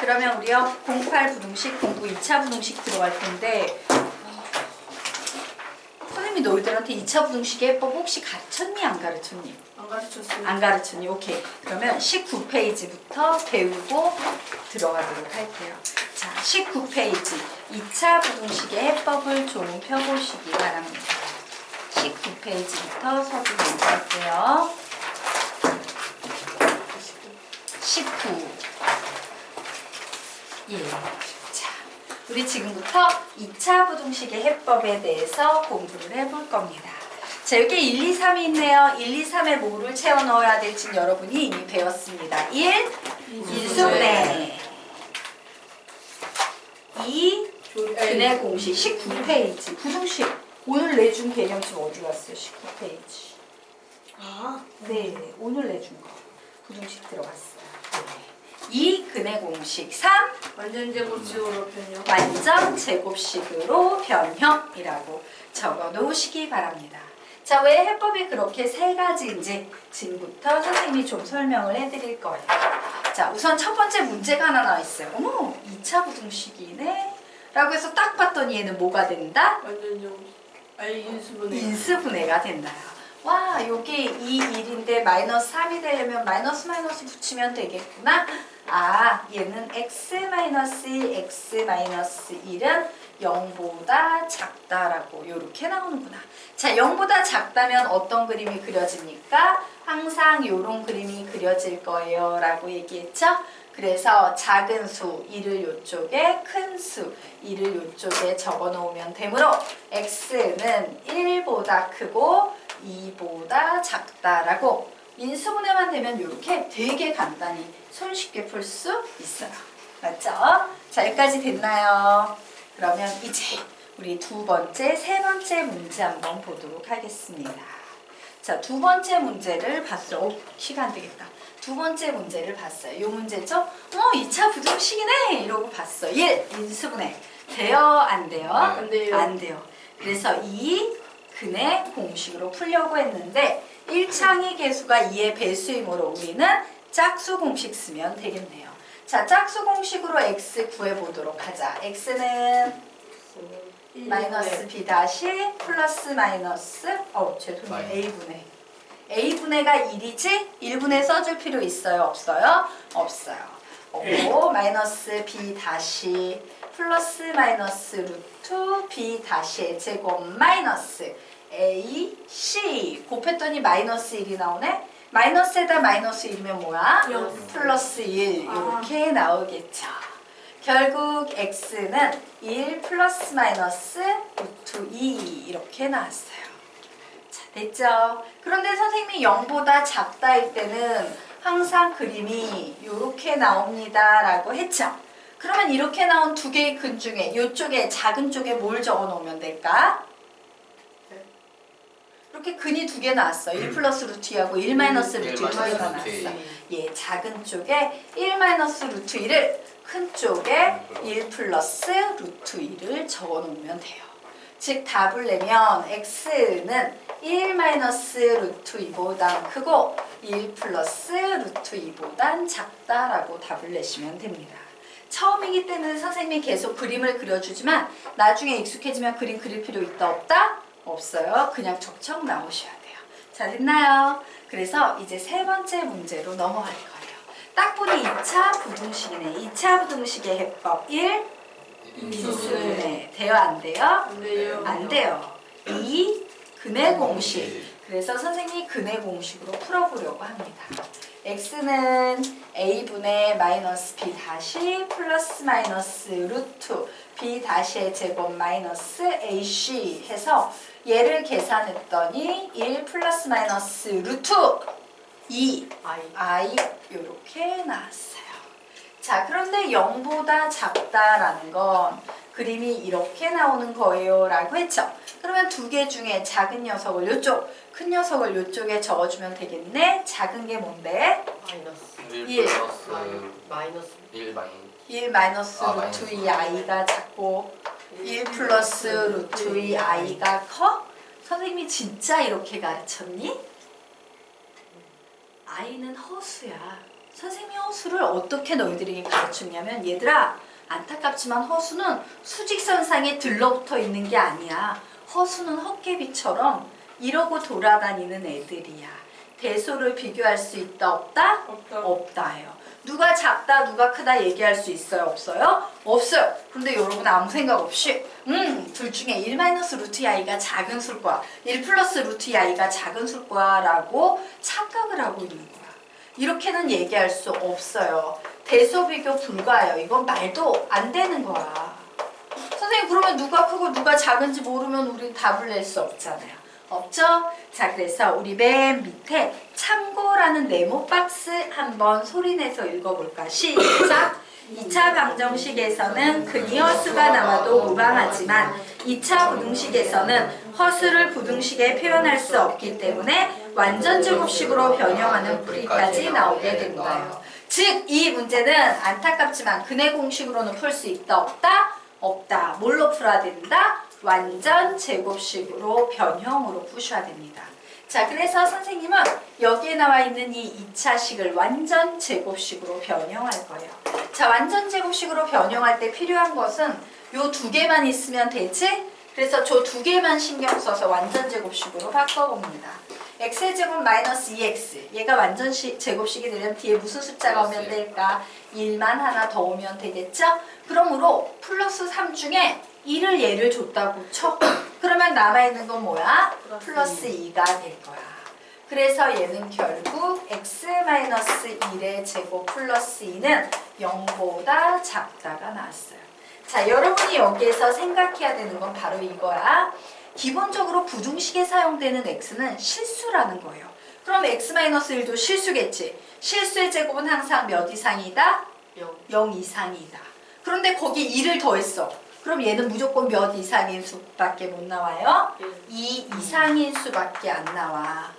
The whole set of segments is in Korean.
그러면 우리요 08 부등식, 09 2차 부등식 들어갈 텐데 선생님이 너희들한테 2차 부등식의 해법 혹시 가르쳤니? 안 가르쳤니? 안 가르쳤어요. 안 가르쳤니? 오케이. 그러면 19페이지부터 배우고 들어가도록 할게요. 자, 19페이지 2차 부등식의 해법을 좀 펴보시기 바랍니다. 19페이지부터 서두 먼저 할게요. 19. 예. 자, 우리 지금부터 2차 부등식의 해법에 대해서 공부를 해볼 겁니다. 자, 여기 1, 2, 3이 있네요. 1, 2, 3에 뭐를 채워 넣어야 될지는 여러분이 이미 배웠습니다. 1. 인수분해. 2. 근의 공식. 19페이지. 부등식. 오늘 내준 개념 지금 어디 갔어요? 19페이지. 아, 네, 오늘 내준 거. 부등식 들어갔어요. 2. 근의 공식. 3. 완전 제곱식으로 변형. 완전 제곱식으로 변형이라고 적어 놓으시기 바랍니다. 자, 왜 해법이 그렇게 세 가지인지 지금부터 선생님이 좀 설명을 해드릴 거예요. 자, 우선 첫 번째 문제가 하나 나와 있어요. 어머, 2차 부등식이네? 라고 해서 딱 봤더니 얘는 뭐가 된다? 완전 제곱식. 아니, 인수분해. 인수분해가 된다. 와, 여기 2, 1인데 마이너스 3이 되려면 마이너스 붙이면 되겠구나. 아, 얘는 x-1은 0보다 작다라고 이렇게 나오는구나. 자, 0보다 작다면 어떤 그림이 그려집니까? 항상 이런 그림이 그려질 거예요 라고 얘기했죠? 그래서 작은 수 2를 이쪽에, 큰 수 2를 이쪽에 적어 놓으면 되므로 x는 1보다 크고 2보다 작다라고 인수분해만 되면 이렇게 되게 간단히 손쉽게 풀 수 있어요. 맞죠? 자, 여기까지 됐나요? 그러면 이제 우리 두 번째, 세 번째 문제 한번 보도록 하겠습니다. 자, 두 번째 문제를 봤어요. 시간 안 되겠다. 두 번째 문제를 봤어요. 이 문제죠? 2차 부등식이네! 이러고 봤어. 1. 인수분해. 돼요? 안 돼요? 안 돼요. 안 돼요. 그래서 2. 근의 공식으로 풀려고 했는데 1창의 개수가 2의 배수이므로 우리는 짝수 공식 쓰면 되겠네요. 자, 짝수 공식으로 x 구해보도록 하자. x는 마이너스 b 다시 플러스 마이너스 죄송해요. a분의가 1이지? 1분의 써줄 필요 있어요? 없어요? 없어요. 마이너스 b 다시 플러스 마이너스 루트 b 다시의 제곱 마이너스 a c 곱했더니 마이너스 1이 나오네? 마이너스에다 마이너스 1이면 뭐야? 플러스 1 이렇게 나오겠죠. 결국 x는 1 플러스 마이너스 루트 2 이렇게 나왔어요. 자, 됐죠? 그런데 선생님이 0보다 작다일 때는 항상 그림이 이렇게 나옵니다 라고 했죠. 그러면 이렇게 나온 두 개의 근 중에 이쪽에 작은 쪽에 뭘 적어 놓으면 될까? 이렇게 근이 두 개 나왔어. 1 플러스 루트 2하고 1 마이너스 루트 2 두 개가 나왔어. 예, 작은 쪽에 1 마이너스 루트 2를 큰 쪽에 1 플러스 루트 2를 적어 놓으면 돼요. 즉 답을 내면 x는 1 마이너스 루트 2보단 크고 1 플러스 루트 2보단 작다라고 답을 내시면 됩니다. 처음이기 때문에 선생님이 계속 그림을 그려주지만 나중에 익숙해지면 그림 그릴 필요 있다 없다? 없어요. 그냥 척척 나오셔야 돼요. 자, 됐나요? 그래서 이제 세 번째 문제로 넘어갈 거예요. 딱 보니 2차 부등식이네. 2차 부등식의 해법 1. 인수분해. 돼요? 안 돼요? 안 돼요. 안 돼요. 2. 근의 공식. 그래서 선생님이 근의 공식으로 풀어보려고 합니다. x는 a분의 마이너스 b 다시 플러스 마이너스 루트 b 다시의 제곱 마이너스 ac 해서 얘를 계산했더니 1 플러스 마이너스 루트 2 i 이렇게 나왔어요. 자, 그런데 0보다 작다라는 건 그림이 이렇게 나오는 거예요 라고 했죠. 그러면 두 개 중에 작은 녀석을 이쪽, 큰 녀석을 이쪽에 적어주면 되겠네. 작은 게 뭔데? 마이너스 1 마이너스 루트 2 i가 작고 1 플러스 루트 2 i가 커? 선생님이 진짜 이렇게 가르쳤니? i는 허수야. 선생님이 허수를 어떻게 너희들에게 가르쳤냐면 얘들아 안타깝지만 허수는 수직선상에 들러붙어 있는 게 아니야. 허수는 헛개비처럼 이러고 돌아다니는 애들이야. 대소를 비교할 수 있다 없다? 없다. 없다예요. 누가 작다 누가 크다 얘기할 수 있어요 없어요? 없어요. 근데 여러분 아무 생각 없이 둘 중에 1 루트 i가 작은 수일 거야 1 플러스 루트 i가 작은 수일 거야 라고 착각을 하고 있는 거야. 이렇게는 얘기할 수 없어요. 대소 비교 불가해요. 이건 말도 안 되는 거야. 선생님 그러면 누가 크고 누가 작은지 모르면 우린 답을 낼 수 없잖아요. 없죠? 자 그래서 우리 맨 밑에 참고라는 네모 박스 한번 소리내서 읽어볼까? 시작! 2차 방정식에서는 근이 허수가 나와도 무방하지만 2차 부등식에서는 허수를 부등식에 표현할 수 없기 때문에 완전 제곱식으로 변형하는 풀이까지 나오게 된다요. 즉 이 문제는 안타깝지만 근의 공식으로는 풀 수 있다 없다? 없다. 뭘로 풀어야 된다? 완전 제곱식으로 변형으로 푸셔야 됩니다. 자 그래서 선생님은 여기에 나와 있는 이 2차식을 완전 제곱식으로 변형할 거예요. 자 완전 제곱식으로 변형할 때 필요한 것은 요 두 개만 있으면 되지? 그래서 저 두 개만 신경 써서 완전 제곱식으로 바꿔봅니다. x제곱 마이너스 2x 얘가 완전 제곱식이 되려면 뒤에 무슨 숫자가 오면 될까? 1만 하나 더 오면 되겠죠? 그러므로 플러스 3 중에 1을 얘를 줬다고 쳐. 그러면 남아있는 건 뭐야? 플러스 2가 될 거야. 그래서 얘는 결국 x-1의 제곱 플러스 2는 0보다 작다가 나왔어요. 자, 여러분이 여기에서 생각해야 되는 건 바로 이거야. 기본적으로 부등식에 사용되는 x는 실수라는 거예요. 그럼 x-1도 실수겠지. 실수의 제곱은 항상 몇 이상이다? 0 이상이다. 그런데 거기 2를 더했어. 그럼 얘는 무조건 몇 이상인 수밖에 못 나와요? 2 이상인 수밖에 안 나와.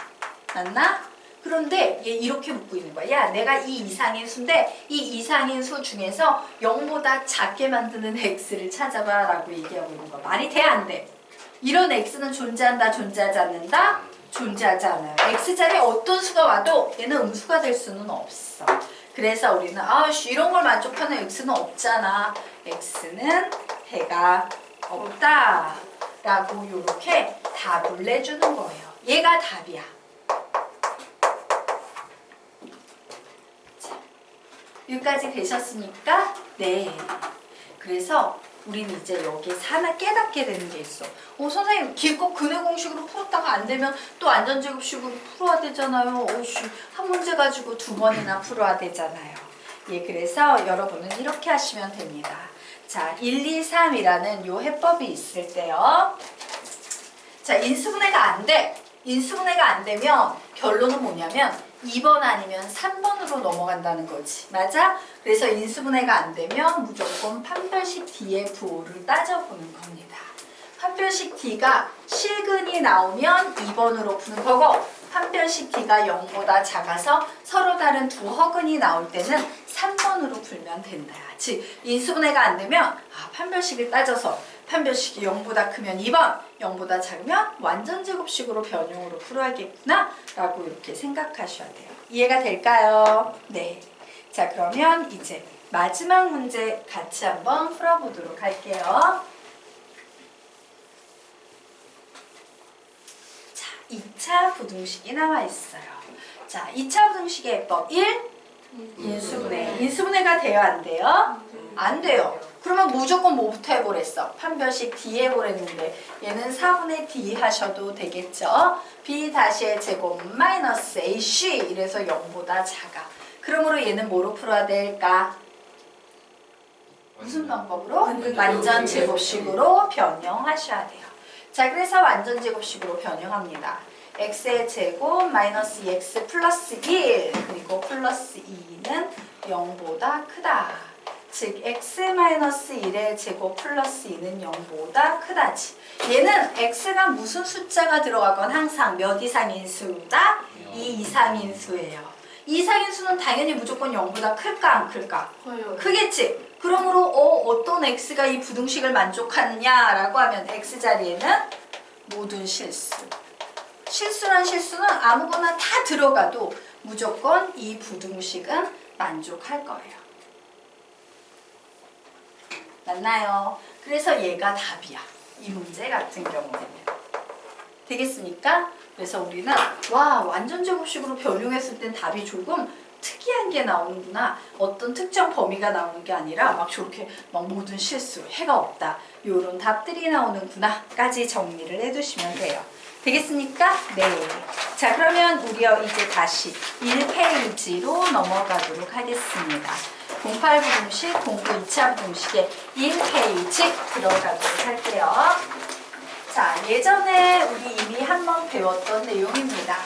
맞나? 그런데 얘 이렇게 묻고 있는 거야. 야, 내가 2 이상인 수인데 이 이상인 수 중에서 0보다 작게 만드는 x를 찾아봐 라고 얘기하고 있는 거야. 말이 돼? 안 돼? 이런 x는 존재한다? 존재하지 않는다? 존재하지 않아요. x자리에 어떤 수가 와도 얘는 음수가 될 수는 없어. 그래서 우리는 이런 걸 만족하는 x는 없잖아. x는 해가 없다 라고 이렇게 답을 내주는 거예요. 얘가 답이야. 자, 여기까지 되셨습니까? 네. 그래서 우리는 이제 여기에서 하나 깨닫게 되는 게 있어. 선생님 기껏 근의 공식으로 풀었다가 안 되면 또 완전제곱식으로 풀어야 되잖아요. 한 문제 가지고 두 번이나 풀어야 되잖아요. 예, 그래서 여러분은 이렇게 하시면 됩니다. 자, 1, 2, 3이라는 요 해법이 있을 때요. 자, 인수분해가 안 돼. 인수분해가 안 되면 결론은 뭐냐면 2번 아니면 3번으로 넘어간다는 거지. 맞아? 그래서 인수분해가 안 되면 무조건 판별식 D의 부호를 따져보는 겁니다. 판별식 D가 실근이 나오면 2번으로 푸는 거고 판별식 D가 0보다 작아서 서로 다른 두 허근이 나올 때는 3번으로 풀면 된다. 즉 인수분해가 안 되면 판별식을 따져서 판별식이 0보다 크면 2번, 0보다 작으면 완전 제곱식으로 변형으로 풀어야겠구나 라고 이렇게 생각하셔야 돼요. 이해가 될까요? 네. 자, 그러면 이제 마지막 문제 같이 한번 풀어보도록 할게요. 자, 2차 부등식이 나와 있어요. 자, 2차 부등식의 해법 1. 인수분해. 인수분해가 돼요? 안 돼요? 안 돼요. 그러면 무조건 뭐부터 해보랬어? 판별식 D 해보랬는데 얘는 4분의 D 하셔도 되겠죠? B 다시의 제곱 마이너스 AC 이래서 0보다 작아. 그러므로 얘는 뭐로 풀어야 될까? 무슨 방법으로? 완전 제곱식으로 변형하셔야 돼요. 자, 그래서 완전 제곱식으로 변형합니다. x의 제곱 마이너스 2x 플러스 1 그리고 플러스 2는 0보다 크다. 즉 x-1의 제곱 플러스 2는 0보다 크다지. 얘는 x가 무슨 숫자가 들어가건 항상 몇 이상인 수다? 2 이상인 수예요. 2 이상인 수는 당연히 무조건 0보다 클까 안 클까? 커요. 크겠지. 그러므로 어떤 x가 이 부등식을 만족하느냐라고 하면 x자리에는 모든 실수. 실수란 실수는 아무거나 다 들어가도 무조건 이 부등식은 만족할 거예요. 맞나요? 그래서 얘가 답이야. 이 문제 같은 경우에는. 되겠습니까? 그래서 우리는 와 완전 제곱식으로 변형했을 땐 답이 조금 특이한 게 나오는구나. 어떤 특정 범위가 나오는 게 아니라 막 저렇게 막 모든 실수, 해가 없다. 요런 답들이 나오는구나 까지 정리를 해두시면 돼요. 되겠습니까? 네. 자 그러면 우리요 이제 다시 1페이지로 넘어가도록 하겠습니다. 08 부등식, 09 2차 부등식의 1페이지 들어가도록 할게요. 자, 예전에 우리 이미 한번 배웠던 내용입니다.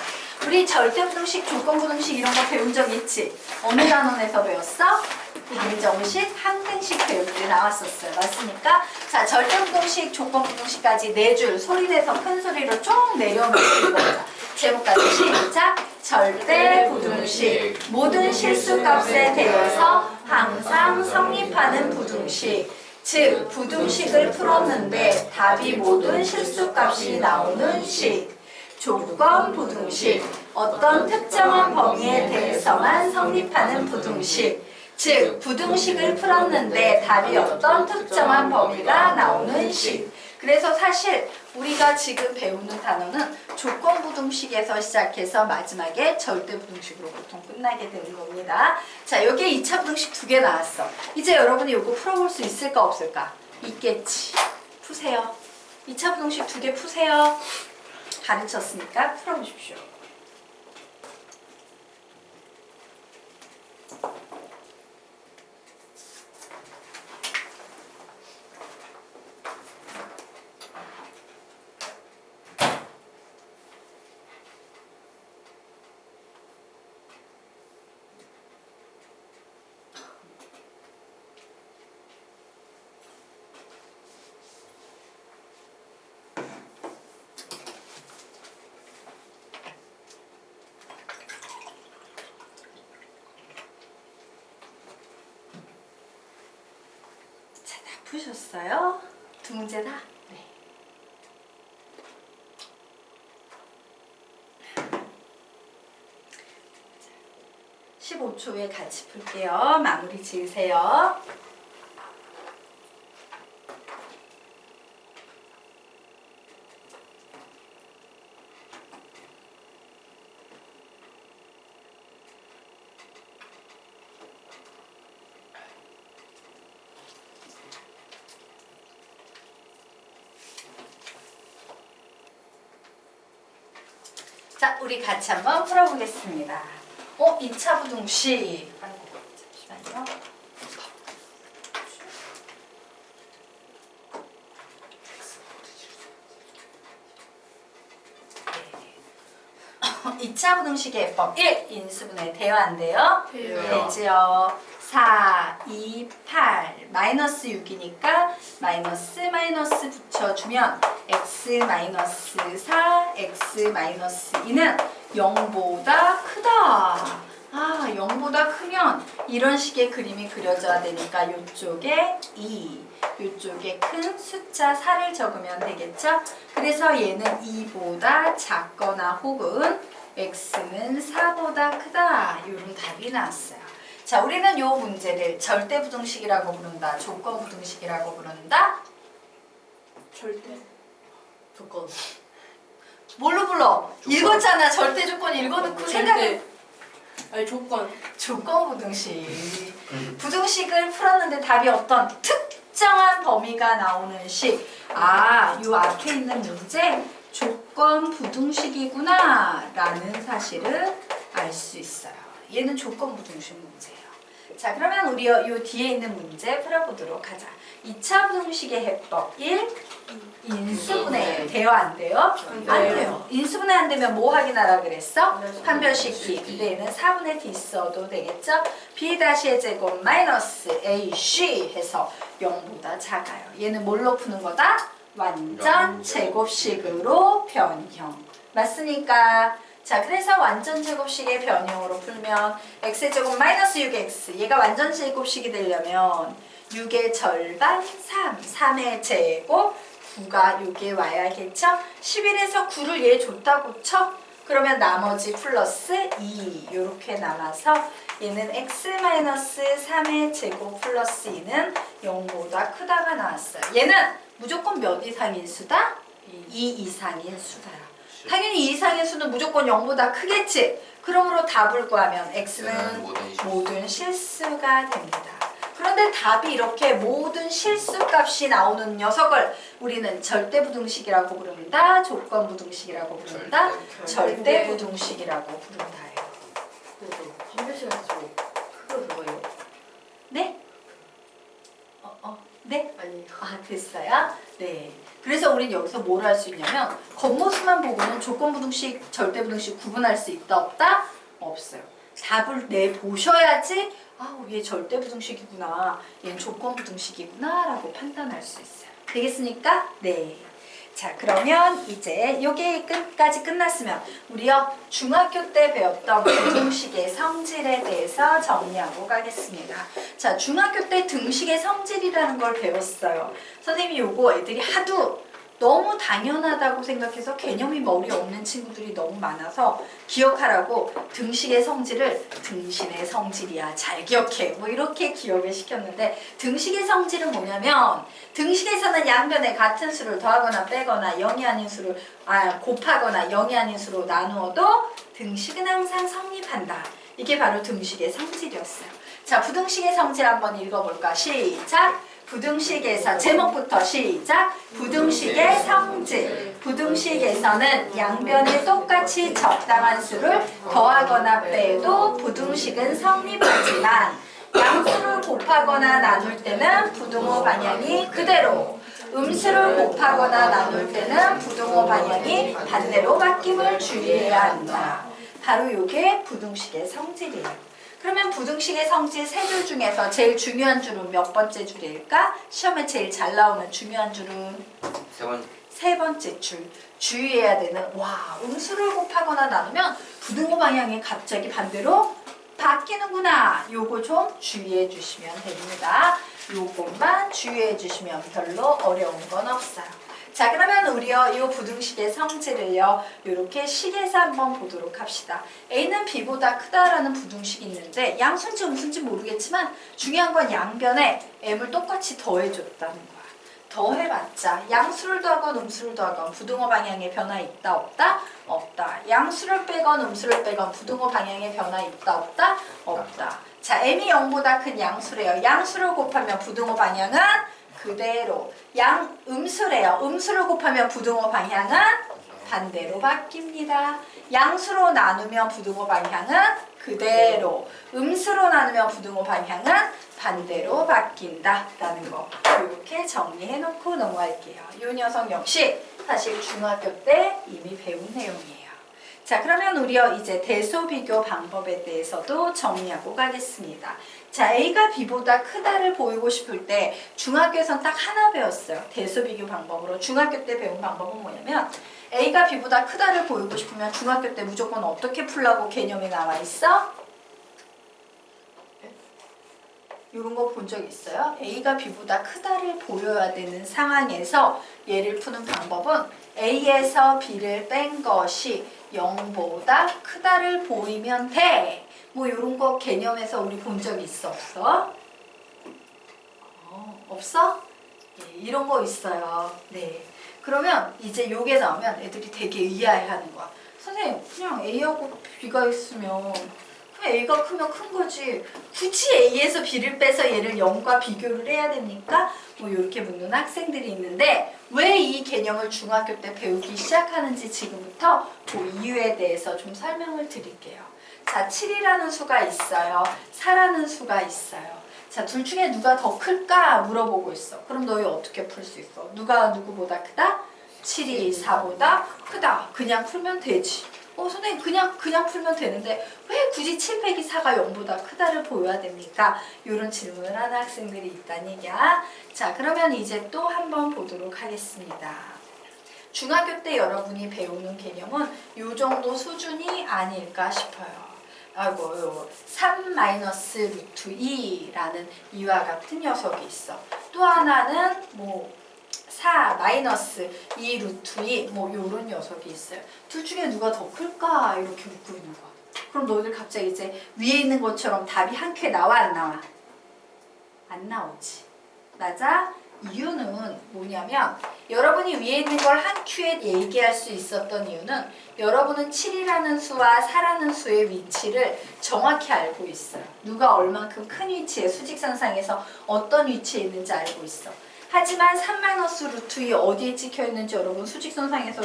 우리 절대부등식, 조건부등식 이런 거 배운 적 있지? 어느 단원에서 배웠어? 방정식, 항등식 배울 때 나왔었어요. 맞습니까? 자, 절대부등식, 조건부등식까지 4줄 소리내서 큰 소리로 쭉 내려놓고 보자. 제목까지 시작! 절대부등식, 모든 실수값에 대해서 항상 성립하는 부등식. 즉, 부등식을 풀었는데 답이 모든 실수값이 나오는 식. 조건 부등식, 어떤 특정한 범위에 대해서만 성립하는 부등식. 즉, 부등식을 풀었는데 답이 어떤 특정한 범위가 나오는 식. 그래서 사실 우리가 지금 배우는 단어는 조건 부등식에서 시작해서 마지막에 절대 부등식으로 보통 끝나게 되는 겁니다. 자, 여기에 2차 부등식 2개 나왔어. 이제 여러분이 이거 풀어볼 수 있을까 없을까? 있겠지. 푸세요. 2차 부등식 2개 푸세요. 가르쳤으니까 풀어보십시오. 푸셨어요? 2문제 다? 네. 자, 15초 후에 같이 풀게요. 마무리 지으세요. 자, 우리 같이 한번 풀어보겠습니다. 2차 부등식. 잠시만요. 네. 2차 부등식의 해법 1. 인수분해 대화인데요. 되지요. 4, 2, 8 마이너스 6이니까 마이너스 붙여주면 x 마이너스 4, x 마이너스 2는 0보다 크다. 0보다 크면 이런 식의 그림이 그려져야 되니까 이쪽에 2, 이쪽에 큰 숫자 4를 적으면 되겠죠? 그래서 얘는 2보다 작거나 혹은 x는 4보다 크다. 이런 답이 나왔어요. 자, 우리는 이 문제를 절대부등식이라고 부른다, 조건부등식이라고 부른다. 절대. 조건. 뭘로 불러? 읽었잖아. 절대조건 읽어놓고 생각해. 아니 조건. 조건부등식. 부등식을 풀었는데 답이 어떤 특정한 범위가 나오는 식. 요 앞에 있는 문제 조건부등식이구나 라는 사실을 알 수 있어요. 얘는 조건부등식 문제예요. 자, 그러면 우리 요 뒤에 있는 문제 풀어보도록 하자. 2차 부등식의 해법 1. 인수분해 돼요? 안 돼요? 안 돼요. 인수분해 안 되면 뭐 확인하라 그랬어? 판별식 D. 근데 얘는 4분의 D 써도 되겠죠? B-의 제곱 마이너스 AC 해서 0보다 작아요. 얘는 뭘로 푸는 거다? 완전 제곱식으로 변형. 맞습니까? 자, 그래서 완전 제곱식의 변형으로 풀면 x의 제곱 마이너스 6x, 얘가 완전 제곱식이 되려면 6의 절반 3, 3의 제곱 9가 여기에 와야겠죠? 11에서 9를 얘 줬다고 쳐? 그러면 나머지 플러스 2 이렇게 남아서 얘는 x-3의 제곱 플러스 2는 0보다 크다가 나왔어요. 얘는 무조건 몇 이상인 수다? 2 이상인 수다요. 당연히 2 이상인 수는 무조건 0보다 크겠지. 그러므로 답을 구하면 x는 모든 실수가 됩니다. 그런데 답이 이렇게 모든 실수값이 나오는 녀석을 우리는 절대부등식이라고 부른다, 조건부등식이라고 부른다, 절대부등식이라고 부른다예요. 준비 시간에 그거예요? 네? 네? 아니 됐어요? 네. 그래서 우린 여기서 뭘 할 수 있냐면 겉모습만 보고는 조건부등식, 절대부등식 구분할 수 있다 없다? 없어요. 답을 내보셔야지 얘 절대부등식이구나, 얘는 조건부등식이구나 라고 판단할 수 있어요. 되겠습니까? 네. 자, 그러면 이제 여기까지 끝났으면 우리요 중학교 때 배웠던 부등식의 성질에 대해서 정리하고 가겠습니다. 자, 중학교 때 등식의 성질이라는 걸 배웠어요. 선생님이 요거 애들이 하도 너무 당연하다고 생각해서 개념이 머리에 없는 친구들이 너무 많아서 기억하라고 등식의 성질을 등신의 성질이야, 잘 기억해, 뭐 이렇게 기억을 시켰는데, 등식의 성질은 뭐냐면 등식에서는 양변에 같은 수를 더하거나 빼거나 0이 아닌 수를 곱하거나 0이 아닌 수로 나누어도 등식은 항상 성립한다. 이게 바로 등식의 성질이었어요. 자, 부등식의 성질 한번 읽어볼까? 시작! 부등식에서 제목부터 시작! 부등식의 성질. 부등식에서는 양변에 똑같이 적당한 수를 더하거나 빼도 부등식은 성립하지만 양수를 곱하거나 나눌 때는 부등호 방향이 그대로, 음수를 곱하거나 나눌 때는 부등호 방향이 반대로 바뀜을 주의해야 한다. 바로 이게 부등식의 성질이에요. 그러면 부등식의 성질 세 줄 중에서 제일 중요한 줄은 몇 번째 줄일까? 시험에 제일 잘 나오는 중요한 줄은 세 번째 줄. 주의해야 되는, 음수를 곱하거나 나누면 부등호 방향이 갑자기 반대로 바뀌는구나. 요거 좀 주의해 주시면 됩니다. 요것만 주의해 주시면 별로 어려운 건 없어요. 자, 그러면 우리요 이 부등식의 성질을요 이렇게 식에서 한번 보도록 합시다. A는 B보다 크다라는 부등식이 있는데 양수인지 음수인지 모르겠지만 중요한 건 양변에 M을 똑같이 더해줬다는 거야. 더해봤자 양수를 더하건 음수를 더하건 부등호 방향의 변화 있다 없다? 없다. 양수를 빼건 음수를 빼건 부등호 방향의 변화 있다 없다? 없다. 자, M이 0보다 큰 양수래요. 양수를 곱하면 부등호 방향은 그대로. 음수래요. 음수를 곱하면 부등호 방향은 반대로 바뀝니다. 양수로 나누면 부등호 방향은 그대로. 음수로 나누면 부등호 방향은 반대로 바뀐다라는 거. 이렇게 정리해 놓고 넘어갈게요. 이 녀석 역시 사실 중학교 때 이미 배운 내용이에요. 자, 그러면 우리요 이제 대소 비교 방법에 대해서도 정리하고 가겠습니다. 자, A가 B보다 크다를 보이고 싶을 때 중학교에선 딱 하나 배웠어요. 대소 비교 방법으로. 중학교 때 배운 방법은 뭐냐면 A가 B보다 크다를 보이고 싶으면 중학교 때 무조건 어떻게 풀라고 개념이 나와 있어? 이런 거 본 적 있어요? A가 B보다 크다를 보여야 되는 상황에서 얘를 푸는 방법은 A에서 B를 뺀 것이 0보다 크다를 보이면 돼. 뭐 이런 거 개념에서 우리 본 적 있어? 없어? 없어? 네, 이런 거 있어요. 네. 그러면 이제 요게 나오면 애들이 되게 의아해하는 거야. 선생님, 그냥 A하고 B가 있으면 그냥 A가 크면 큰 거지. 굳이 A에서 B를 빼서 얘를 0과 비교를 해야 됩니까? 뭐 이렇게 묻는 학생들이 있는데 왜 이 개념을 중학교 때 배우기 시작하는지 지금부터 그 이유에 대해서 좀 설명을 드릴게요. 자, 7이라는 수가 있어요. 4라는 수가 있어요. 자, 둘 중에 누가 더 클까 물어보고 있어. 그럼 너희 어떻게 풀 수 있어? 누가 누구보다 크다? 7이 4보다 크다. 그냥 풀면 되지. 선생님 그냥 풀면 되는데 왜 굳이 7 빼기 4가 0보다 크다를 보여야 됩니까? 이런 질문을 하는 학생들이 있다는 얘기야. 자, 그러면 이제 또 한번 보도록 하겠습니다. 중학교 때 여러분이 배우는 개념은 이 정도 수준이 아닐까 싶어요. 3-루트2라는 이와 같은 녀석이 있어. 또 하나는 4-2루트2 뭐 요런 녀석이 있어요. 둘 중에 누가 더 클까? 이렇게 묻고 있는 거야. 그럼 너희들 갑자기 이제 위에 있는 것처럼 답이 한 큐에 나와 안 나와? 안 나오지. 맞아? 이유는 뭐냐면 여러분이 위에 있는 걸 한 큐에 얘기할 수 있었던 이유는 여러분은 7이라는 수와 4라는 수의 위치를 정확히 알고 있어요. 누가 얼만큼 큰 위치에 수직선상에서 어떤 위치에 있는지 알고 있어. 하지만 3-루트 2 어디에 찍혀 있는지 여러분 수직선상에서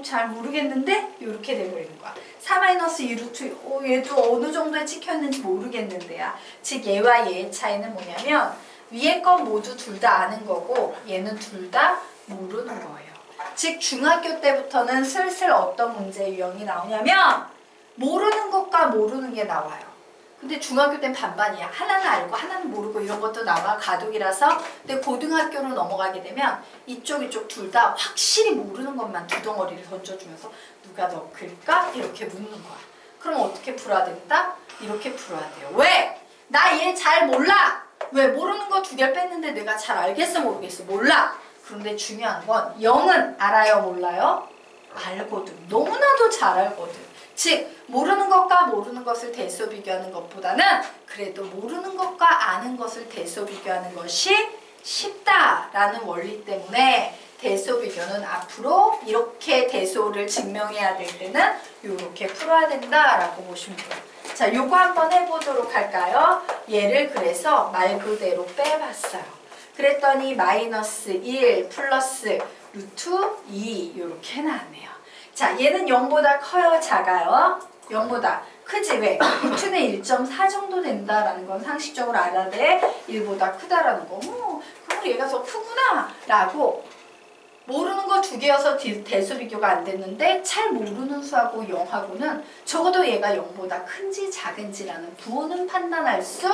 잘 모르겠는데? 이렇게 돼버리는 거야. 4-2루트 얘도 어느 정도에 찍혀 있는지 모르겠는데야. 즉 얘와 얘의 차이는 뭐냐면 위에 건 모두 둘 다 아는 거고 얘는 둘 다 모르는 거예요. 즉 중학교 때부터는 슬슬 어떤 문제 유형이 나오냐면 모르는 것과 모르는 게 나와요. 근데 중학교 땐 반반이야. 하나는 알고 하나는 모르고 이런 것도 나와 가독이라서. 근데 고등학교로 넘어가게 되면 이쪽 둘 다 확실히 모르는 것만 두 덩어리를 던져주면서 누가 더 클까? 이렇게 묻는 거야. 그럼 어떻게 풀어야 된다? 이렇게 풀어야 돼요. 왜? 나 얘 잘 몰라. 왜? 모르는 거 두 개를 뺐는데 내가 잘 알겠어 모르겠어? 몰라. 그런데 중요한 건 0은 알아요 몰라요? 알거든. 너무나도 잘 알거든. 즉 모르는 것과 모르는 것을 대소 비교하는 것보다는 그래도 모르는 것과 아는 것을 대소 비교하는 것이 쉽다라는 원리 때문에 대소 비교는 앞으로 이렇게 대소를 증명해야 될 때는 이렇게 풀어야 된다라고 보시면 돼요. 자, 요거 한번 해보도록 할까요? 얘를 그래서 말 그대로 빼봤어요. 그랬더니 -1 플러스 루트 2 이렇게 나왔네요. 자, 얘는 0보다 커요? 작아요? 0보다 크지? 왜? 루트는 1.4 정도 된다라는 건 상식적으로 알아야 돼. 1보다 크다라는 거. 그럼 얘가 더 크구나 라고 모르는 거 두 개여서 대수 비교가 안 됐는데 잘 모르는 수하고 0하고는 적어도 얘가 0보다 큰지 작은지라는 부호는 판단할 수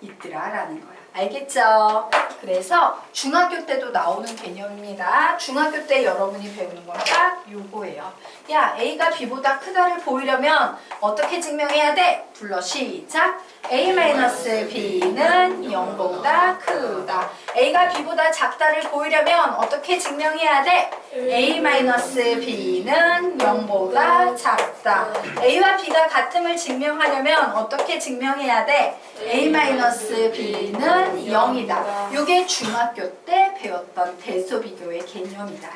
있더라라는 거야. 알겠죠? 그래서 중학교 때도 나오는 개념입니다. 중학교 때 여러분이 배우는 건 딱 요거예요. 야, A가 B보다 크다를 보이려면 어떻게 증명해야 돼? 불러 시작! A-B는 0보다 크다. A가 B보다 작다를 보이려면 어떻게 증명해야 돼? A-B는 0보다 작다. A와 B가 같음을 증명하려면 어떻게 증명해야 돼? A-B는 0이다. 이게 중학교 때 배웠던 대소비교의 개념이다.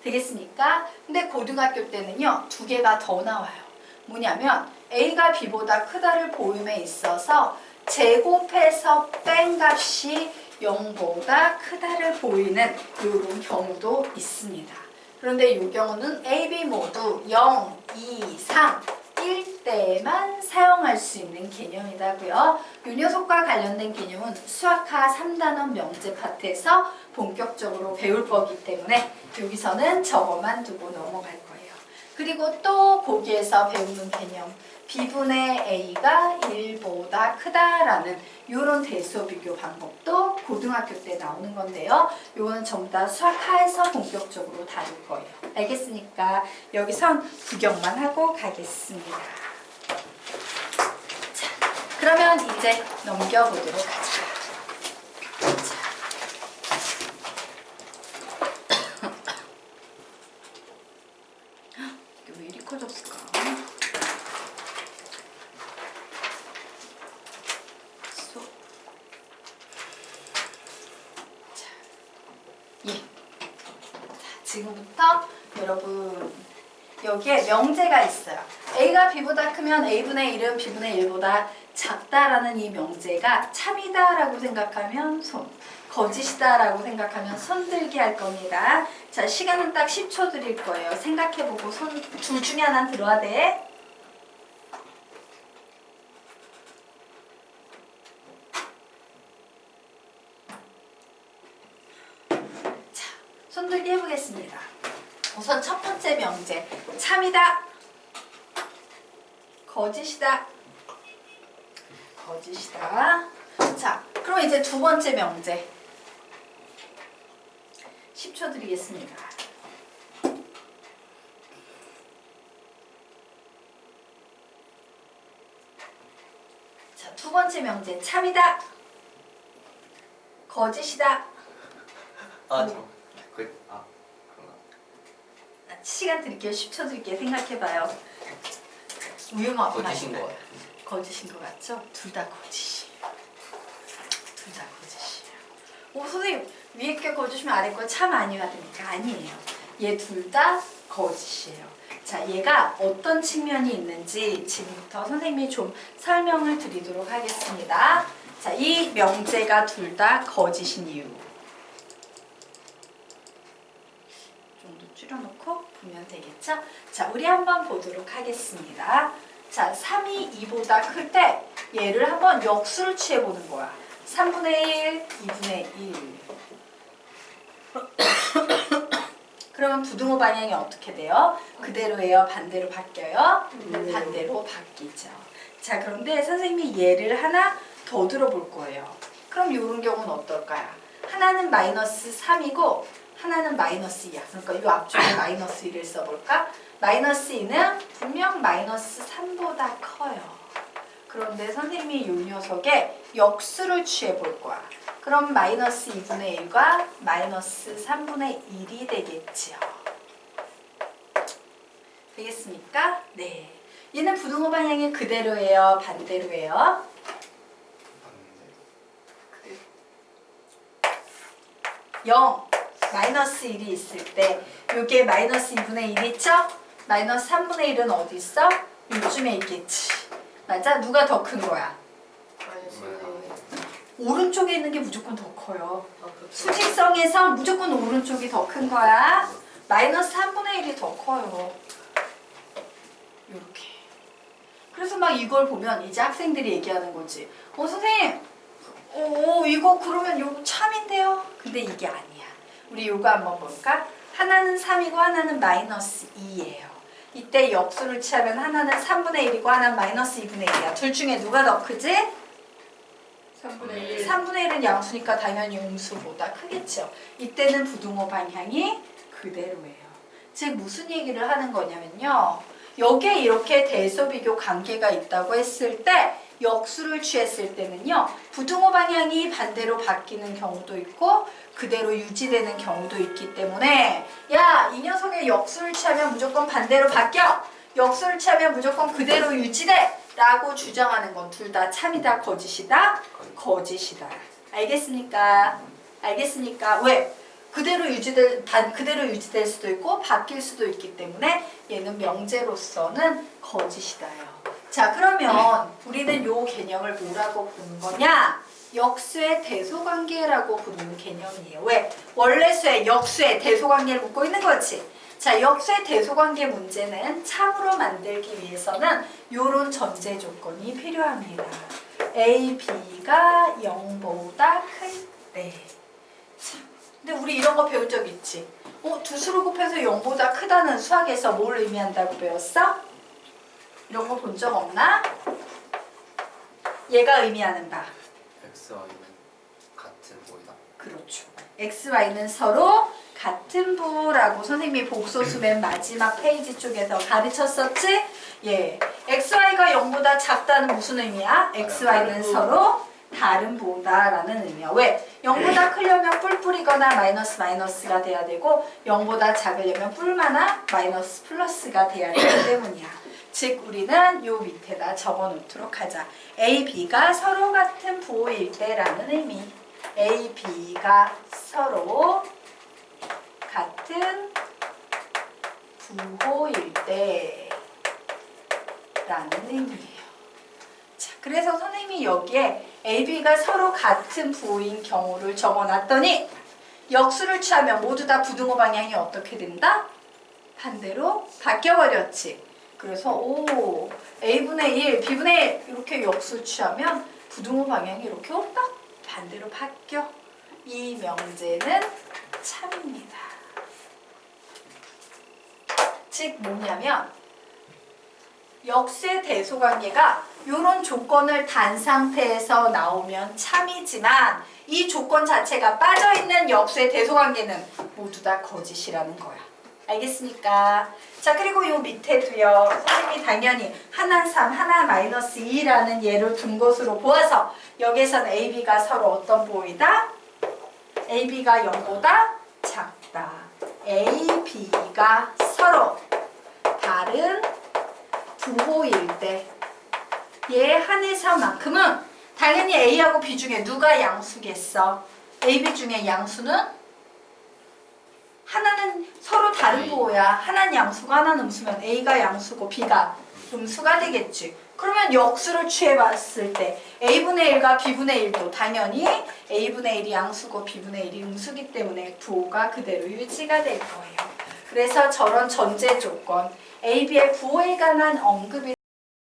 되겠습니까? 근데 고등학교 때는요, 두 개가 더 나와요. 뭐냐면 A가 B보다 크다를 보임에 있어서 제곱해서 뺀 값이 0보다 크다를 보이는 이런 경우도 있습니다. 그런데 이 경우는 A, B 모두 0, 2, 3, 1 때만 사용할 수 있는 개념이라고요. 이 녀석과 관련된 개념은 수학하 3단원 명제 파트에서 본격적으로 배울 거기 때문에 여기서는 저거만 두고 넘어갈 거예요. 그리고 또 거기에서 배우는 개념 B분의 A가 1보다 크다라는 이런 대수 비교 방법도 고등학교 때 나오는 건데요. 이거는 전부 다 수학하에서 본격적으로 다룰 거예요. 알겠습니까? 여기선 구경만 하고 가겠습니다. 자, 그러면 이제 넘겨보도록 하죠. 이게 왜 이리 커졌을까? 지금부터 여러분 여기에 명제가 있어요. A가 B보다 크면 A분의 1은 B분의 1보다 작다라는 이 명제가 참이다라고 생각하면 손, 거짓이다라고 생각하면 손 들기 할 겁니다. 자, 시간은 딱 10초 드릴 거예요. 생각해보고 손 둘 중에 하나 들어야 돼. 손들기 해보겠습니다. 우선 첫 번째 명제 참이다, 거짓이다, 거짓이다. 자, 그럼 이제 두 번째 명제 10초 드리겠습니다. 자, 두 번째 명제 참이다, 거짓이다. 시간 드릴게요. 10초 드릴게요. 생각해봐요. 우유먹 거짓인 것 같아. 거짓인 것 같죠? 둘 다 거짓이에요. 둘 다 거짓이에요. 오 선생님 위에 게 거짓이면 아래 거 참 아니어야 됩니까? 아니에요. 얘 둘 다 거짓이에요. 자, 얘가 어떤 측면이 있는지 지금부터 선생님이 좀 설명을 드리도록 하겠습니다. 자, 이 명제가 둘 다 거짓인 이유. 좀 더 줄여놓고 보면 되겠죠? 자, 우리 한번 보도록 하겠습니다. 자, 3이 2보다 클 때 얘를 한번 역수를 취해보는 거야. 3분의 1, 2분의 1. 그러면 부등호 방향이 어떻게 돼요? 그대로예요? 반대로 바뀌어요? 반대로 바뀌죠. 자, 그런데 선생님이 예를 하나 더 들어볼 거예요. 그럼 이런 경우는 어떨까요? 하나는 마이너스 3이고 하나는 마이너스 2야. 그러니까 이 앞쪽에 마이너스 2를 써볼까? 마이너스 2는 분명 마이너스 3보다 커요. 그런데 선생님이 이 녀석에 역수를 취해볼 거야. 그럼 마이너스 2분의 1과 마이너스 3분의 1이 되겠지요. 되겠습니까? 네. 얘는 부등호 방향이 그대로예요? 반대로예요? 0, 마이너스 1이 있을 때 이게 마이너스 2분의 1 있죠? 마이너스 3분의 1은 어디 있어? 이쯤에 있겠지. 맞아? 누가 더 큰 거야? 오른쪽에 있는 게 무조건 더 커요. 수직성에서 무조건 오른쪽이 더 큰 거야. 마이너스 3분의 1이 더 커요. 이렇게. 그래서 막 이걸 보면 이제 학생들이 얘기하는 거지. 선생님, 이거 그러면 이거 참인데요? 근데 이게 아니야. 우리 이거 한번 볼까? 하나는 3이고 하나는 마이너스 2예요. 이때 역수를 취하면 하나는 3분의 1이고 하나는 마이너스 2분의 1이야. 둘 중에 누가 더 크지? 3분의 1. 3분의 1은 양수니까 당연히 음수보다 크겠죠. 이때는 부등호 방향이 그대로예요. 즉 무슨 얘기를 하는 거냐면요. 여기에 이렇게 대소비교 관계가 있다고 했을 때 역수를 취했을 때는요. 부등호 방향이 반대로 바뀌는 경우도 있고 그대로 유지되는 경우도 있기 때문에 야, 이 녀석의 역수를 취하면 무조건 반대로 바뀌어. 역수를 취하면 무조건 그대로 유지돼. 라고 주장하는 건 둘 다 참이다, 거짓이다? 거짓이다. 알겠습니까? 알겠습니까? 왜? 그대로 유지될 수도 있고 바뀔 수도 있기 때문에 얘는 명제로서는 거짓이다요. 자, 그러면 우리는 요 개념을 뭐라고 부르는 거냐? 역수의 대소관계라고 부르는 개념이에요. 왜? 원래 수의 역수의 대소관계를 묻고 있는 거지. 자, 역수의 대소관계 문제는 참으로 만들기 위해서는 요런 전제 조건이 필요합니다. A, B가 0보다 클 때. 근데 우리 이런 거 배운 적 있지? 두 수를 곱해서 0보다 크다는 수학에서 뭘 의미한다고 배웠어? 이런 거 본 적 없나? 얘가 의미하는 바. X, Y는 같은 보이다. 그렇죠. X, Y는 서로 같은 부라고 선생님이 복소수 맨 마지막 페이지 쪽에서 가르쳤었지? 예. X, Y가 0보다 작다는 무슨 의미야? X, Y는 서로 다른 부다라는 의미야. 왜? 0보다 크려면 뿔뿔이거나 마이너스 마이너스가 돼야 되고 0보다 작으려면 뿔마나 마이너스 플러스가 돼야 되기 때문이야. 즉 우리는 요 밑에다 적어 놓도록 하자. A, B가 서로 같은 부호일 때라는 의미. A, B가 서로 같은 부호일 때 라는 의미예요. 자, 그래서 선생님이 여기에 A, B가 서로 같은 부호인 경우를 적어놨더니 역수를 취하면 모두 다 부등호 방향이 어떻게 된다? 반대로 바뀌어버렸지. 그래서 A분의 1, B분의 1 이렇게 역수 취하면 부등호 방향이 이렇게 딱 반대로 바뀌어. 이 명제는 참입니다. 즉 뭐냐면 역수의 대소관계가 이런 조건을 단 상태에서 나오면 참이지만 이 조건 자체가 빠져있는 역수의 대소관계는 모두 다 거짓이라는 거야. 알겠습니까? 자, 그리고 요 밑에도요. 선생님이 당연히 하나 3, 하나 마이너스 2라는 예를 둔 것으로 보아서 여기에서는 A, B가 서로 어떤 부호이다? A, B가 0보다 작다. A, B가 서로 다른 부호일 때 얘 한에서만큼은 당연히 A하고 B 중에 누가 양수겠어? A, B 중에 양수는 하나는 서로 다른 A. 부호야. 하나는 양수고 하나는 음수면 A가 양수고 B가 음수가 되겠지. 그러면 역수를 취해봤을 때 A분의 1과 B분의 1도 당연히 A분의 1이 양수고 B분의 1이 음수기 때문에 부호가 그대로 유지가 될 거예요. 그래서 저런 전제 조건 A, B의 부호에 관한 언급이